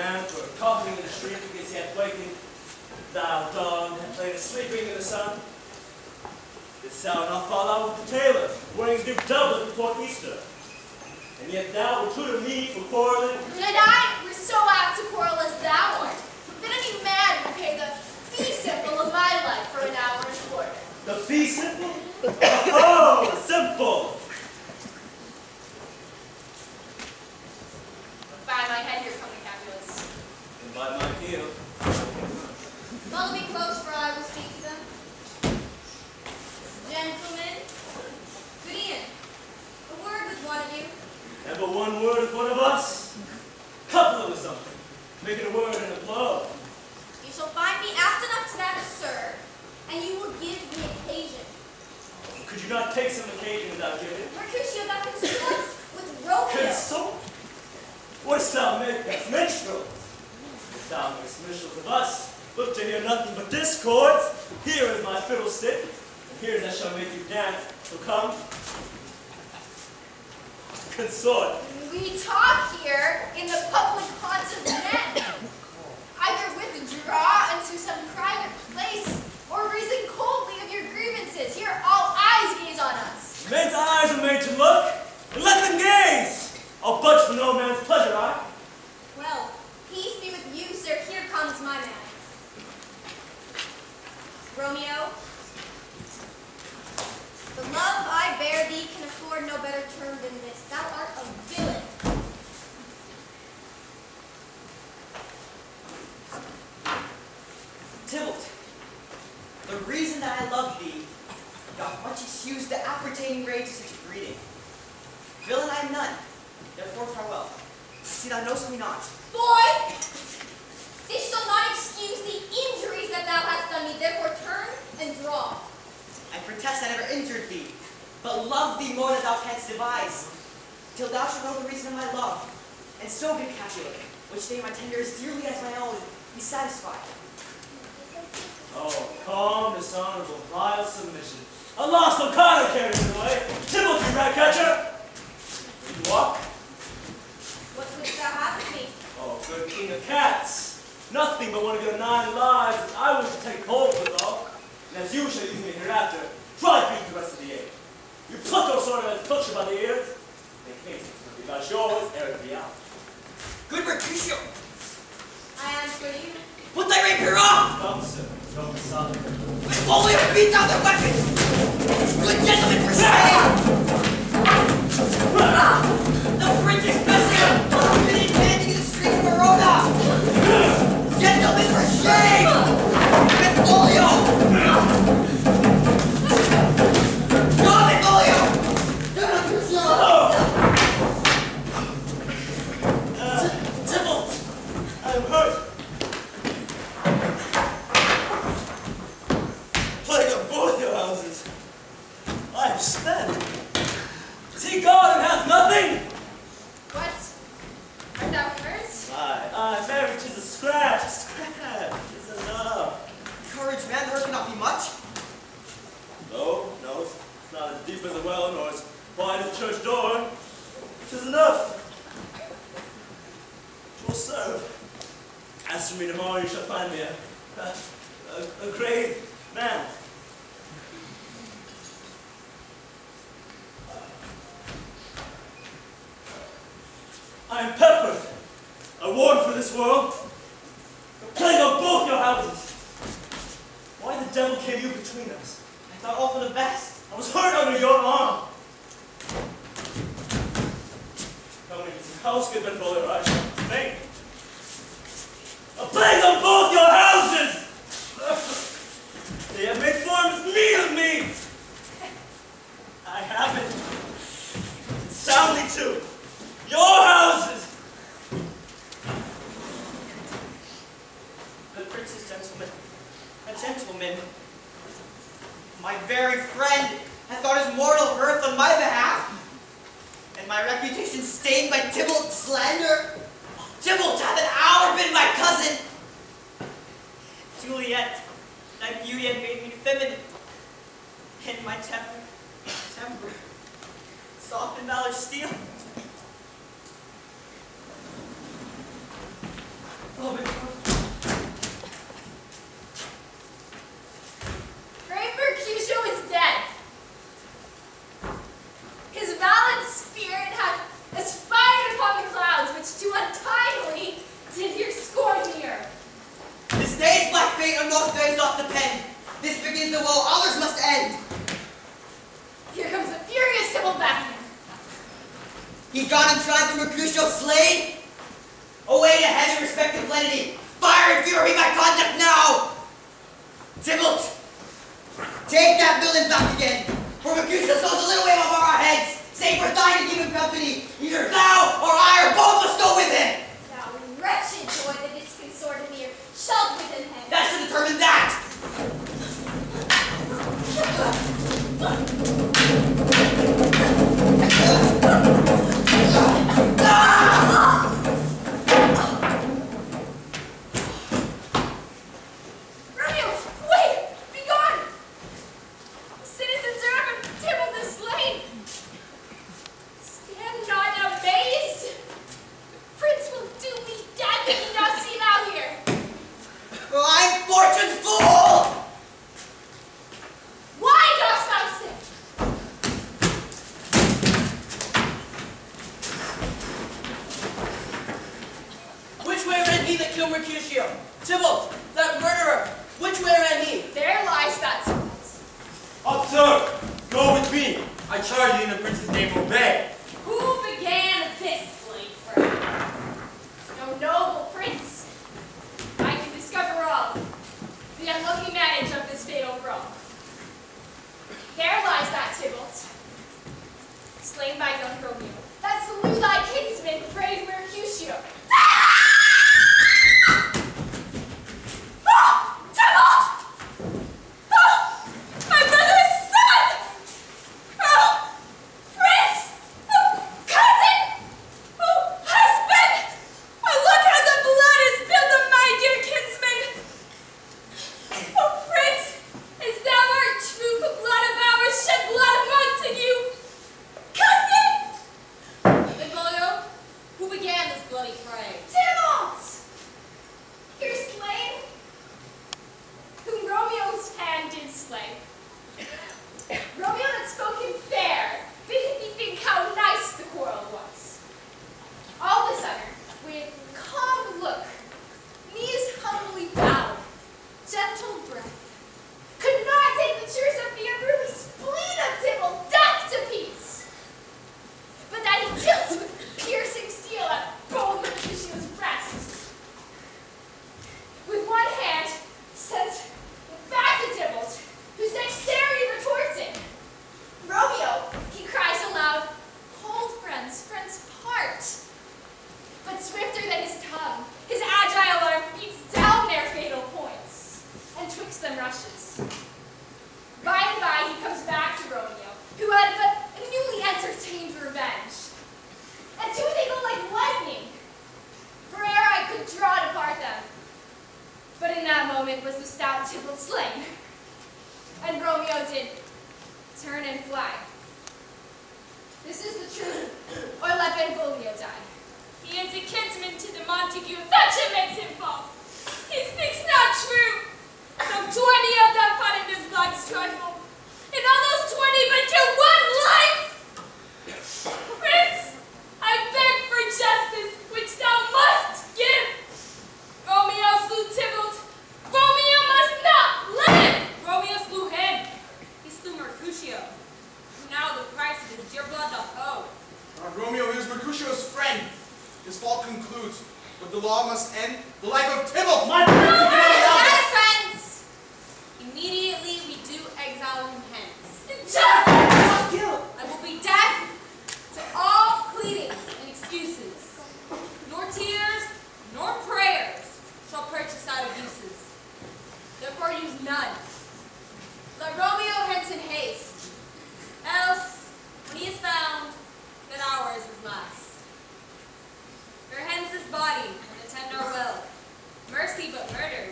man were coughing in the street because he had wakened thou dog and played sleeping in the sun. Didst thou not fall out with the tailor, wearing his new doublet before Easter? And yet thou reputed me for quarreling. And I were so apt to quarrel as thou art, that any man would pay the fee simple of my life for an hour's work. The fee simple? Oh, simple! By my head here come the Capulets. And by my heel. Follow me close, for I will speak to them. Gentlemen, good e'en. A word with one of you. Never one word with one of us. Couple of something. Make it a word and a blow. You shall find me apt enough to that, sir, and you will give me occasion. Could you not take some occasion without giving? Mercutio, thou consorts with Romeo. Consort? Wouldst thou make us minstrels? If thou makest minstrels of us, look to hear nothing but discords. Here is my fiddlestick, and here that shall make you dance. So come. Consort. We talk here in the public haunts of men. Either withdraw into some private place, or reason coldly of your grievances. Here all eyes gaze on us. Men's eyes are made to look, and let them gaze. I'll budge for no man's pleasure, I. Well, peace be with you, sir. Here comes my man. Romeo, the love I bear thee can afford no better term than this. Thou art a villain. Tybalt, the reason that I love thee doth much excuse the appertaining rage of such a greeting. Villain I am none, therefore farewell. See thou knowest me not. Boy! This shall not excuse the injuries that thou hast done me, therefore turn and draw. I protest I never injured thee, but love thee more than thou canst devise, till thou shalt know the reason of my love. And so, good Capulet, which day my tender as dearly as my own, be satisfied. Oh, calm, dishonorable, vile submission. A lost O'Connor carries it away. Tybalt, you rat catcher! Will you walk? What wouldst thou have of me? Oh, good king of cats. Nothing but one of your 9 lives that I wish to take hold withal. And as you shall use me hereafter, try beat the rest of the age. You pluck those sort of as pilcher by the ears. In case it's be about yours, ere it be out. Good Mercutio, I answer you. put thy rapier off! Come, sir. Come, son. With folio beat down their weapons! Good gentlemen, for shame! The French is messing! Been demanding in the street of Verona! Gentlemen, for shame! With folio! Drop it, folio! Tybalt! I am hurt. Plague of both your houses. I am spent. Is he gone and hath nothing? What? Art thou hurt? Aye, marriage is a scratch. Is enough. Courage, man, the hurt cannot be much. No, it's not as deep as a well, nor as wide as a church door. It is enough. It will serve. As for me tomorrow, you shall find me a grave man. I am peppered. I warn for this world. The plague on both your houses. Why the devil came you between us? I thought all for the best. I was hurt under your arm. Coming into this house, good men for their eyes shall faint. A plague on both your houses! They have made forms meat of me. I have it. Soundly too. Your houses! The prince's gentleman, a gentleman, my very friend, hath thought his mortal earth on my behalf, and my reputation stained by Tybalt's slander. Tybalt hath an hour been my cousin. Juliet, thy beauty had made me feminine, and my temper, soft and valor steel. Great Mercutio is dead. His valiant spirit had aspired upon the clouds, which too untidily did here scorn the earth. This day's black fate on most days doth depend. This begins the woe, others must end. Here comes the furious Tybalt Beckoning. He's gone and tried for Mercutio slain. Away to heaven, respective lenity. Fire and fury my conduct now. Tybalt, take that villain back again. For Mercutio sows a little way above our heads. Save for thine to keep him company. Either thou or I or both must go with him. Thou wretched joy that didst consort of me, or shalt within him. That should determine that. Romeo, wait! Be gone! Citizens are up and Tybalt is slain. Stand not amazed. Prince will do me death if he not see thou here. Oh, I'm fortune's fool. Why dost thou sit? Which way ran he that killed Mercutio? Tybalt, that murderer. Which way ran he? There lies that Tybalt. Up, sir! Go with me! I charge you in the prince's name, obey! Who began this slave fray? No noble prince. I can discover all. The unlucky manage of this fatal brawl. There lies that Tybalt, slain by young Romeo. That slew thy kinsman, brave Mercutio. Ah! Tybalt! Oh! My brother's son! Oh! Prince! Oh! Cousin! Oh! Husband! Oh, look how the blood is spilled on my dear kinsman! Oh, Prince! As thou art true, the blood of ours shed blood of Montague! Cousin! Benvolio, who began this bloody fray? Tybalt! Here slain, whom Romeo's hand did slay. Romeo had spoken fair, bidding thee think how nice the quarrel was. All this uttered, with calm look, knees humbly bowed, gentle breath, could not take the cheers of the unruly spleen of Tybalt death to peace, but that he kills with piercing steel at bold Mercutio's breast. With one hand, sends back to Tybalt, whose dexterity retorts it. Romeo, he cries aloud, hold friends, friends part. But swifter than his tongue, his agile arm beats down their fatal points, and twixt them rushes. By and by he comes back to Romeo, who had but a newly entertained revenge. And two they go like lightning, for ere I could draw to part them. But in that moment was the stout Tybalt slain, and Romeo did turn and fly. This is the truth, or let Benvolio die. He is a kinsman to the Montague, that shit makes him false. He speaks not true. Some 20 of them fought in this blood strife. And all those 20 but to one life! Prince, I beg for justice, which thou must give. Romeo slew Tybalt. Romeo must not live! Romeo slew him. He slew Mercutio. Now the price of his dear blood doth owe. Romeo is Mercutio's friend. His fault concludes, but the law must end the life of Tybalt. My prince, you cannot help it! Friends! Immediately we do exile him hence. Justice! Guilt! I will be deaf to all pleadings and excuses. Nor tears, nor prayers shall purchase out abuses. Therefore use none. Let Romeo hence in haste. Else, when he is found, that hour is his last. Bear hence his body and attend our will. Mercy but murder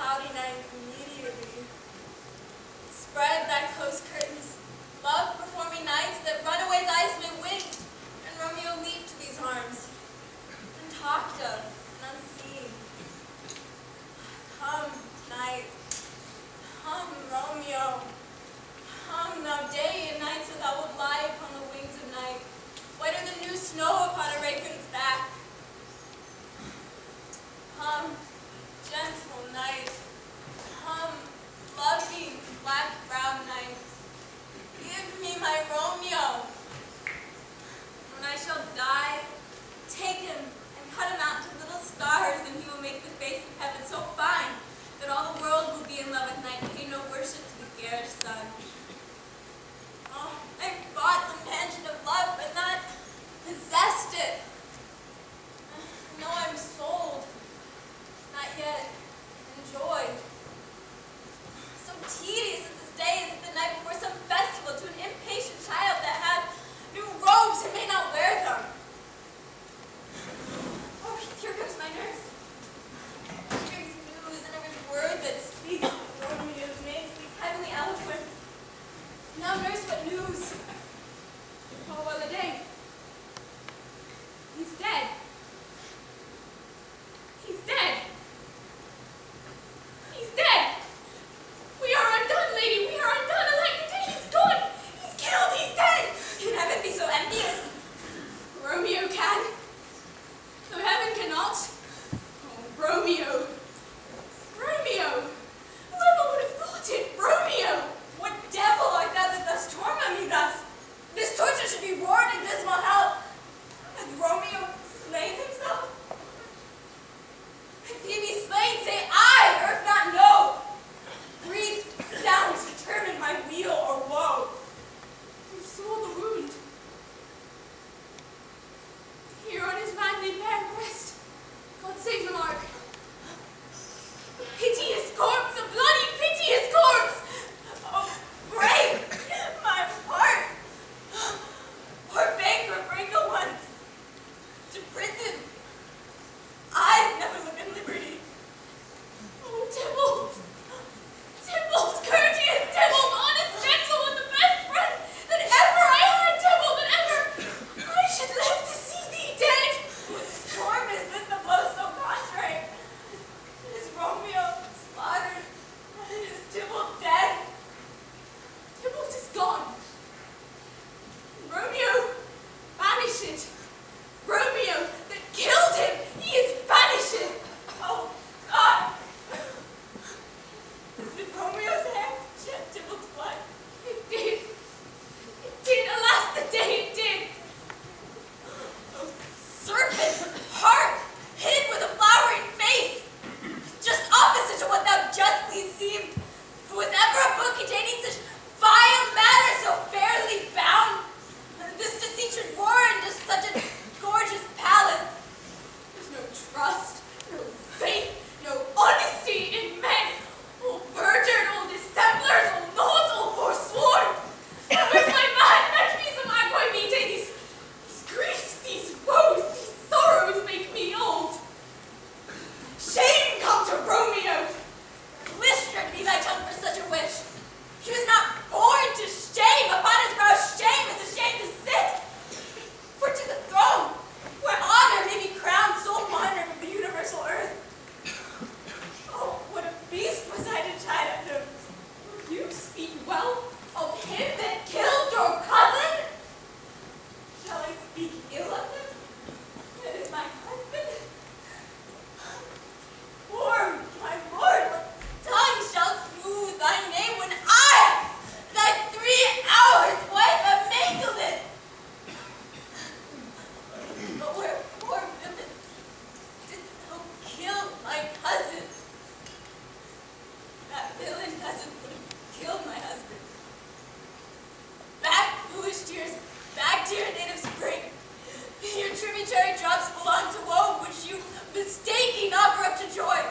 cloudy night immediately. Spread thy close curtains, love performing nights that runaways' eyes may win, and Romeo leaped to these arms, and talked of and unseen. Come, night, come, Romeo, come, thou day and night, so thou wilt lie upon the wings of night, whiter than new snow upon a raven's back. Come, gentle night, come, loving black-browed night, give me my Romeo. When I shall die, take him and cut him out into little stars, and he will make the face of heaven so fine that all the world will be in love with night and pay no worship to the garish sun. Oh, I bought the mansion of love, but not possessed it. No, I'm sold. Not yet enjoyed. So tedious as this day is the night before some festival to an impatient child that has new robes and may not wear them. Oh, here comes my nurse. She brings news, and every word that speaks Romeo's name speaks heavenly eloquence. Now, nurse, what news? Oh, well a day. He's dead. He's dead. He's dead. We are undone, lady. We are undone. Like the day he's gone. He's killed. He's dead. Can heaven be so envious? Romeo can. Though heaven cannot. Oh, Romeo. Romeo. Whoever would have thought it? Romeo. What devil art thou that thus torment me thus? This torture should be roared in dismal hell. Has Romeo slain himself? If he be slain, say I, or if not, no. Breathe sounds determine my weal or woe. You saw the wound. Here on his manly bare breast. God save the mark. Piteous corpse, a bloody piteous corpse. Oh, break my heart. Poor bankrupt, break a once. To prison. I've never lived in liberty. Oh, Tybalt! Tybalt, courteous Tybalt, honest, gentle, and the best friend that ever I had, Tybalt, that ever I should live to see thee dead. What storm is this that blows so contrary? Is Romeo slaughtered? Is Tybalt dead? Tybalt is gone. Romeo, banished. Romeo, that killed him, he is banished. Oh, God! Did Romeo's hand shed Tybalt's blood? It did. It did. Alas, the day it did. Oh, serpent heart, hidden with a flowering face, just opposite to what thou justly seemed. Was ever a book containing such vile matter so fairly bound? This deceit should roar into such a gorgeous palace. There's no trust, no faith, no honesty in men. All perjured, all dissemblers, all naught, all forsworn. Oh, with my man, fetch me some aqua vitae. These griefs, these woes, these sorrows make me old. Shame come to Romeo. Blistered be thy tongue for such a wish. He was not born to shame. Upon his brow shame is ashamed to sit. For to the throne, where honor may be crowned, sole monarch of the universal earth. Oh, what a beast was I to chide at him. You speak well of him that killed your cousin? Shall I speak ill of him? That is my husband. Poor my lord, what tongue shall smooth thy name when I, thy 3 hours wife, have mangled it? But where poor villain didst thou kill my cousin? That villain cousin would have killed my husband. Back, foolish tears, back to your native spring. Your tributary drops belong to woe, which you, mistaking, offer up to joy.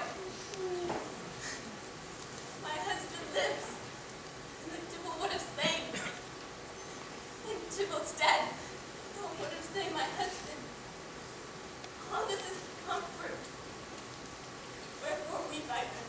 My husband lives, and the Tybalt would have slain. And Tybalt's dead, though would have slain my husband. All this is comfort. Wherefore weep I then?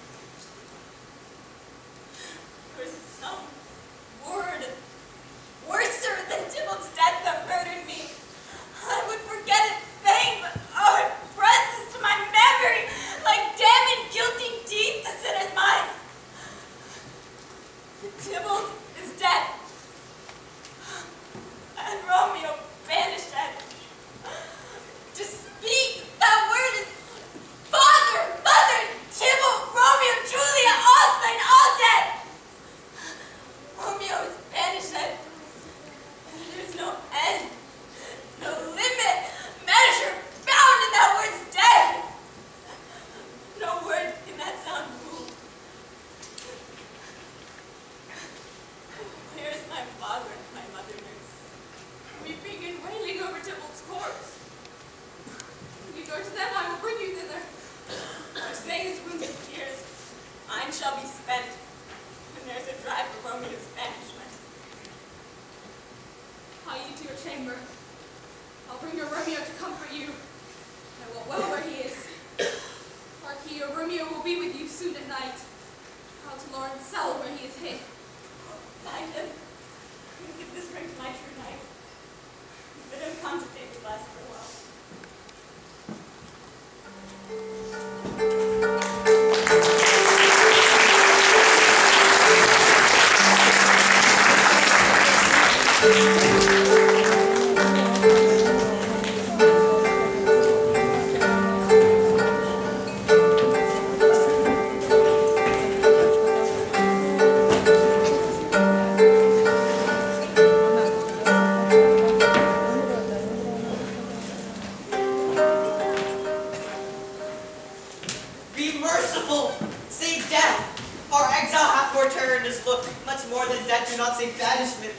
his look, much more than death, do not say banishment.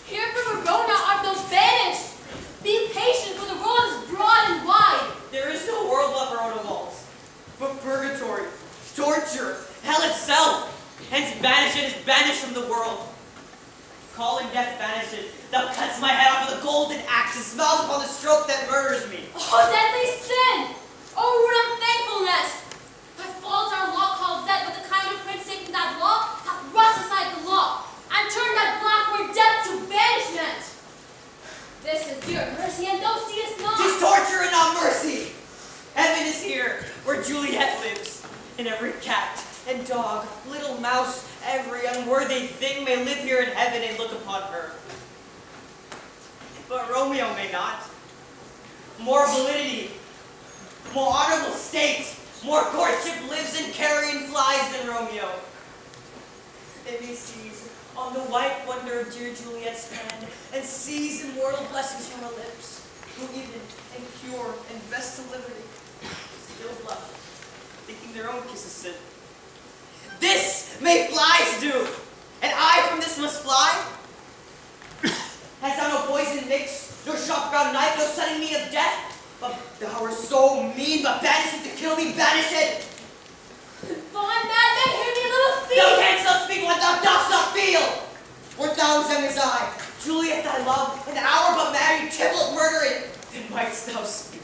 Here from Verona art thou banished. Be patient, for the world is broad and wide. There is no world but Verona walls, but purgatory, torture, hell itself. Hence banishment is banished from the world. Calling death banished, thou cuts my head off with a golden axe and smiles upon the stroke that murders me. Oh, deadly sin! Oh, rude unthankfulness! By faults our law calls death, but the kind of prince taking that law hath rushed aside the law, and turned that black-word death to banishment. This is your mercy, and thou seest not. 'Tis torture and not mercy. Heaven is here, where Juliet lives, and every cat and dog, little mouse, every unworthy thing may live here in heaven and look upon her. But Romeo may not. More validity, more honorable state, more courtship lives in carrion flies than Romeo. And he sees on the white wonder of dear Juliet's hand, and sees immortal blessings from her lips, who even and pure and best to liberty still blush, thinking their own kisses sin. This may flies do, and I from this must fly. Hast thou no poison mixed, no sharp ground knife, no sudden mean of death? But thou art so mean, but banished to kill me, banish it. Fine madman, hear me, little thief! Thou canst not speak what thou dost not feel. Wert thou as young as I, Juliet thy love, an hour but married, Tybalt murdering, then mightst thou speak.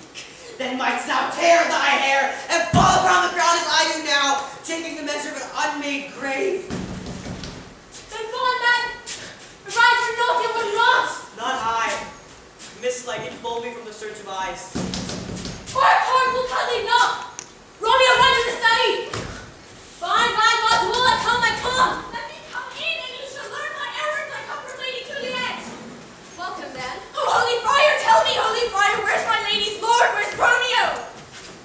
Then mightst thou tear thy hair and fall upon the ground as I do now, taking the measure of an unmade grave. Then fine man, arise or no, you will not! Not I. Mist like enfold me from the search of eyes. Hard will cuddly not! Romeo, run to the study! Fine, by God's will, I come. Let me come in, and you shall learn my errand, my comfort lady Juliet. Welcome, then. Oh, Holy Friar, tell me, Holy Friar, where's my lady's lord? Where's Romeo?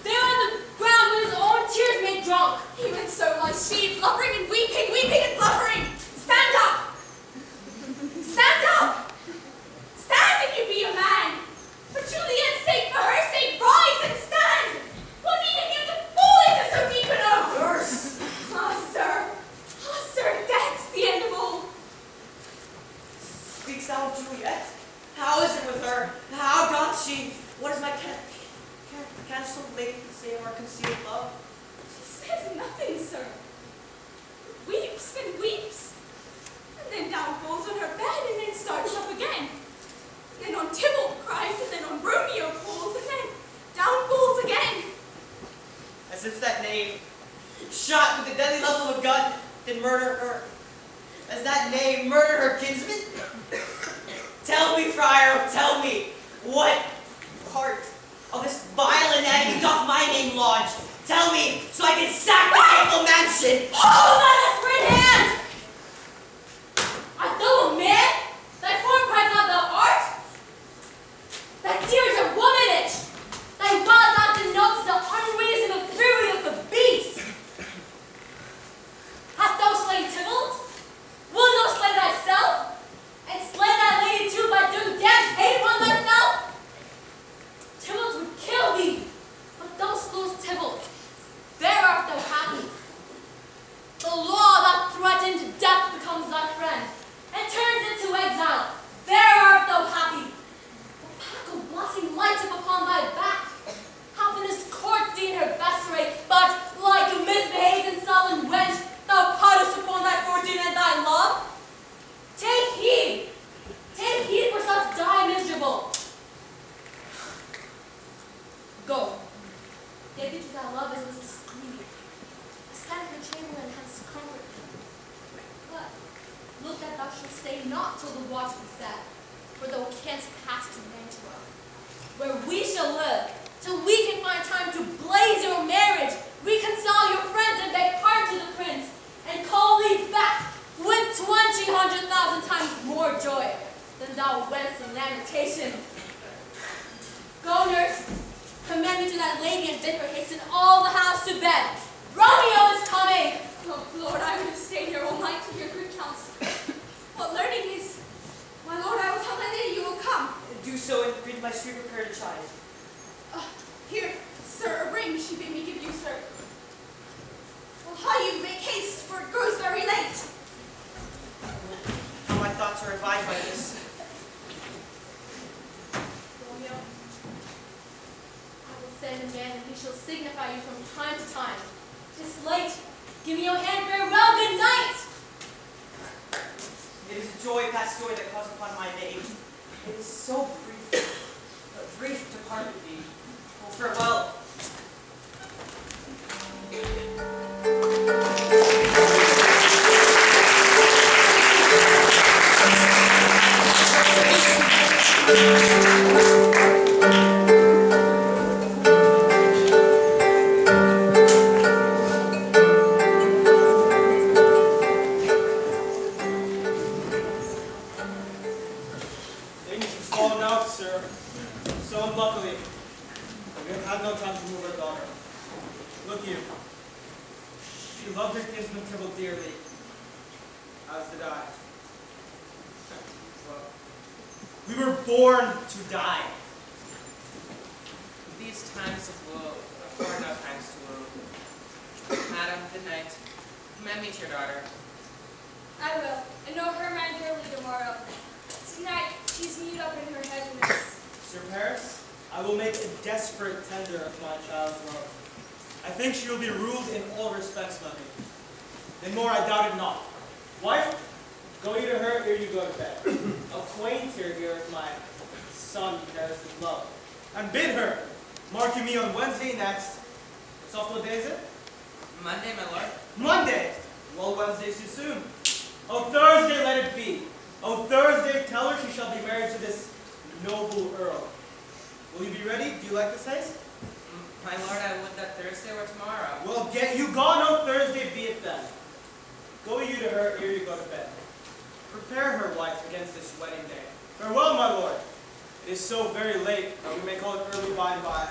There on the ground with his own tears made drunk. Even so lies she, blubbering and weeping, weeping and blubbering. Stand up! Stand up! Stand if you be a man! For Juliet's sake, for her sake, rise and stand! What needed you to fall into so deep an oath? Nurse! Ah, sir, that's the end of all. Speaks thou of Juliet? How is it with her? How doth she? What is my can some lady say of our concealed love? She says nothing, sir. Weeps and weeps. And then down falls on her bed and then starts up again. And then on Tybalt cries, and then on Romeo falls, and then down falls again. As if that name, shot with the deadly love of a gun, did murder her. As that name murdered her kinsman? Tell me, friar, tell me, what part of this vile anatomy doth my name lodge? Tell me, so I can sack the hateful mansion. Hold on that red hand! Art thou a man? Thy form cries out thou art? Thy tears are womanish. Thy wild mouth denotes the unreason of fury of the beast. Hast thou slain Tybalt? Wilt thou slay thyself? And slay thy lady too by doing damned hate upon thyself? Tybalt would kill thee, but thou slewest Tybalt. There art thou happy. The law that threatened death becomes thy friend, and turns into exile. There art thou happy. The pack of blessing lights up upon thy back. Happiness courts thee in her best array, but like a misbehaved and sullen wench, thou pottest upon thy fortune and thy love. Take heed, for such die miserable. Go. Get thee to thy love as Mrs. Sleeve. Ascend her chamber and hence comfort thee. But look that thou shalt stay not till the watch be set, for thou canst pass to Mantua, where we shall live, till we can find time to blaze your marriage, reconcile your friends, and beg pardon to the prince, and call thee back with 100,000 times more joy than thou wentst in lamentation. Go, nurse, command me to that lady and bid her hasten all the house to bed. Romeo is coming! Oh, Lord, I would have stayed here all night to hear good counsel. What learning is? My lord, I will tell my lady you will come. Do so and bid my sweet prepared child. Here, sir, a ring she bid me give you, sir. Well, how you make haste, for it grows very late. send a man, and he shall signify you from time to time. 'Tis late. Give me your hand, farewell, good night! It is joy past joy that calls upon my name. It is so brief, but brief to part with thee. Oh, farewell. Things have fallen out, sir. So unluckily, we have had no time to move our daughter. Look you. She loved her kinsman Tybalt dearly, as did I. Well, we were born to die. These times of woe are far enough times to woe. Madam, good night. Commend me to your daughter. I will, and know her man dearly tomorrow. Tonight, she's mute up in her heaviness. Sir Paris, I will make a desperate tender of my child's love. I think she will be ruled in all respects by me. And more I doubt it not. Wife, go you to her ere you go to bed. Acquaint her here with my son Paris' love. And bid her, mark you me on Wednesday next. It's off what day is it? Monday, my lord. Monday! Well, Wednesday's too soon. Oh, Thursday let it be. Oh, Thursday, tell her she shall be married to this noble earl. Will you be ready? Do you like this haste? My lord, I would that Thursday or tomorrow. Well, get you gone on Thursday, be it then. Go you to her ere you go to bed. Prepare her, wife, against this wedding day. Farewell, my lord. It is so very late that we may call it early by and by.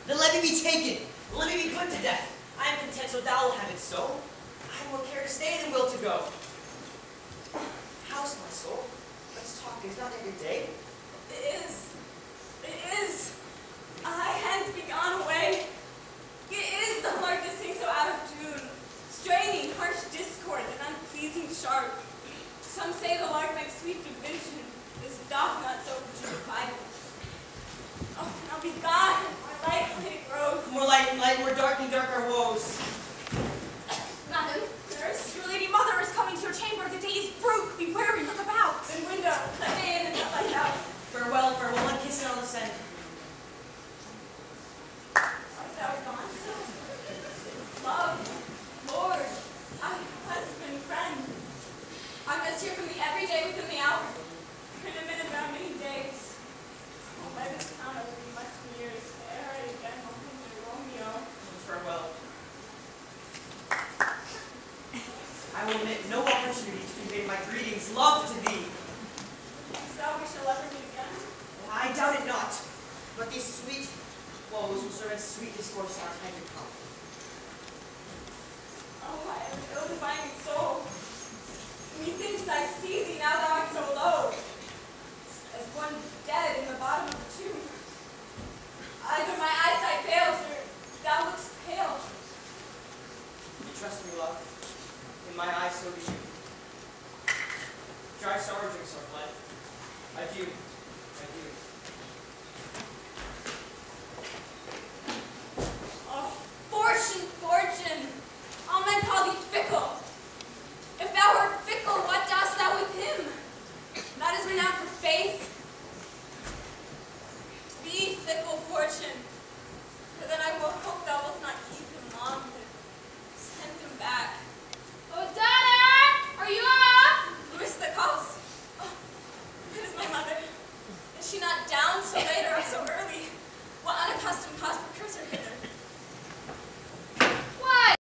Then let me be taken. Let me be put to death. I am content, so thou will have it so. I have more care to stay than will to go. How's my soul? Let's talk. Is not every day? It is. It is. I hence be gone away. It is the heart that sings so out of tune, straining harsh discords and unpleasing sharp. Some say the lark makes sweet division. This doth not so divide. Oh, now be gone. More light when it grows. More light and light, more dark and dark our woes. Madam, nurse, your lady mother is coming to your chamber. The day is broke. Be wary, look about. And window, let me in and not light out. Farewell, farewell, one kiss and I'll ascend. Art thou gone? Love, Lord, husband, friend. I must hear from thee every day within the hour. In a minute, now many days. Oh, by this count, I will be much years ere I again will come to Romeo. Farewell. I will omit no opportunity to convey my greetings, love to thee. So we shall ever meet again. I doubt it not, but these sweet woes will serve as sweet discourse in our time to come. Oh, I am ill-defining soul. Methinks I see thee now thou art so low, as one dead in the bottom of the tomb. Either my eyesight fails, or thou lookst pale. trust me, love. In my eyes, so do you. Dry sour drinks are blood. Adieu. Adieu.